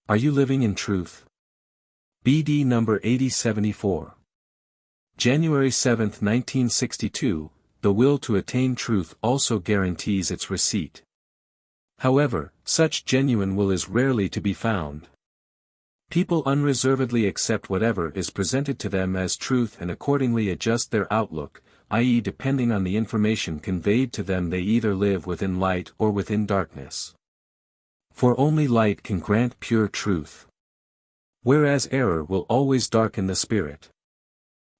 Are you living in truth? BD number 8074. January 7, 1962, the will to attain truth also guarantees its receipt. However, such genuine will is rarely to be found. People unreservedly accept whatever is presented to them as truth and accordingly adjust their outlook, i.e., depending on the information conveyed to them they either live within light or within darkness. For only light can grant pure truth, whereas error will always darken the spirit.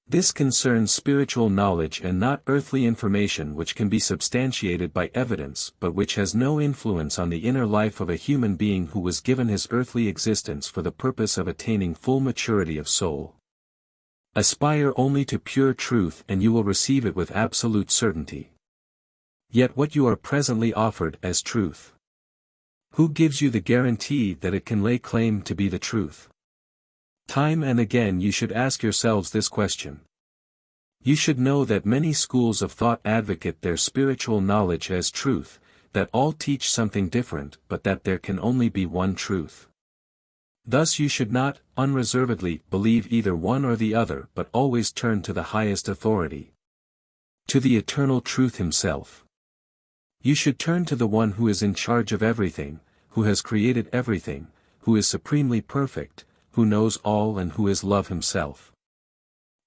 This concerns spiritual knowledge and not earthly information which can be substantiated by evidence but which has no influence on the inner life of a human being who was given his earthly existence for the purpose of attaining full maturity of soul. Aspire only to pure truth and you will receive it with absolute certainty. Yet what you are presently offered as truth? Who gives you the guarantee that it can lay claim to be the truth? Time and again you should ask yourselves this question. You should know that many schools of thought advocate their spiritual knowledge as truth, that all teach something different but that there can only be one truth. Thus you should not, unreservedly, believe either one or the other but always turn to the highest authority. To the eternal truth himself. You should turn to the one who is in charge of everything, who has created everything, who is supremely perfect, who knows all and who is love himself.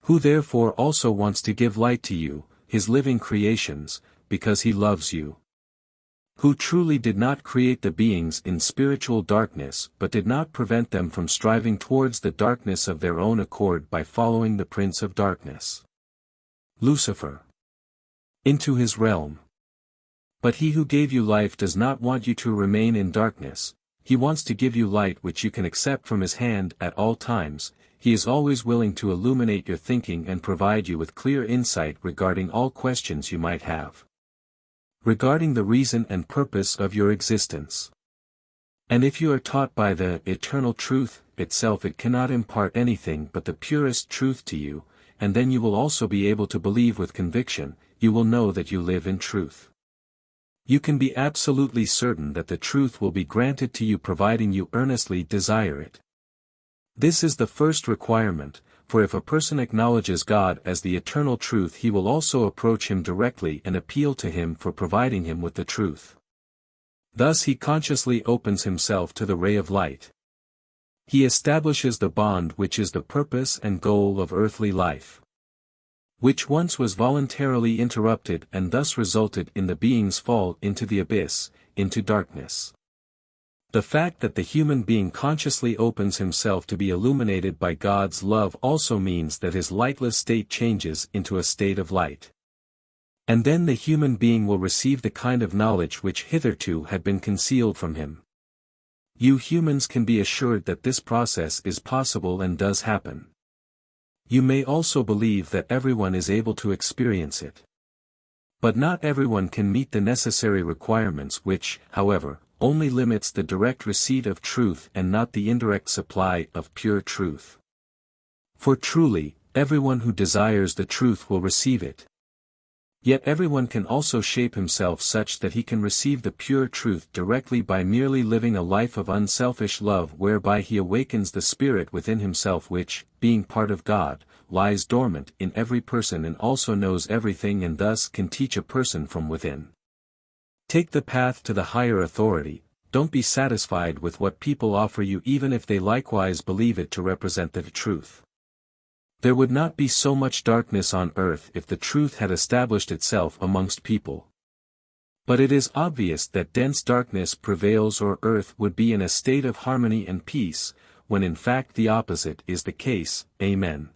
Who therefore also wants to give light to you, his living creations, because he loves you. Who truly did not create the beings in spiritual darkness but did not prevent them from striving towards the darkness of their own accord by following the prince of darkness, Lucifer, into his realm. But he who gave you life does not want you to remain in darkness. He wants to give you light which you can accept from his hand at all times. He is always willing to illuminate your thinking and provide you with clear insight regarding all questions you might have, regarding the reason and purpose of your existence. And if you are taught by the eternal truth itself, it cannot impart anything but the purest truth to you, and then you will also be able to believe with conviction. You will know that you live in truth. You can be absolutely certain that the truth will be granted to you providing you earnestly desire it. This is the first requirement, for if a person acknowledges God as the eternal truth, he will also approach him directly and appeal to him for providing him with the truth. Thus he consciously opens himself to the ray of light. He establishes the bond which is the purpose and goal of earthly life, which once was voluntarily interrupted and thus resulted in the being's fall into the abyss, into darkness. The fact that the human being consciously opens himself to be illuminated by God's love also means that his lightless state changes into a state of light. And then the human being will receive the kind of knowledge which hitherto had been concealed from him. You humans can be assured that this process is possible and does happen. You may also believe that everyone is able to experience it. But not everyone can meet the necessary requirements which, however, only limits the direct receipt of truth and not the indirect supply of pure truth. For truly, everyone who desires the truth will receive it. Yet everyone can also shape himself such that he can receive the pure truth directly by merely living a life of unselfish love, whereby he awakens the spirit within himself which, being part of God, lies dormant in every person and also knows everything and thus can teach a person from within. Take the path to the higher authority. Don't be satisfied with what people offer you even if they likewise believe it to represent the truth. There would not be so much darkness on earth if the truth had established itself amongst people. But it is obvious that dense darkness prevails, or earth would be in a state of harmony and peace, when in fact the opposite is the case. Amen.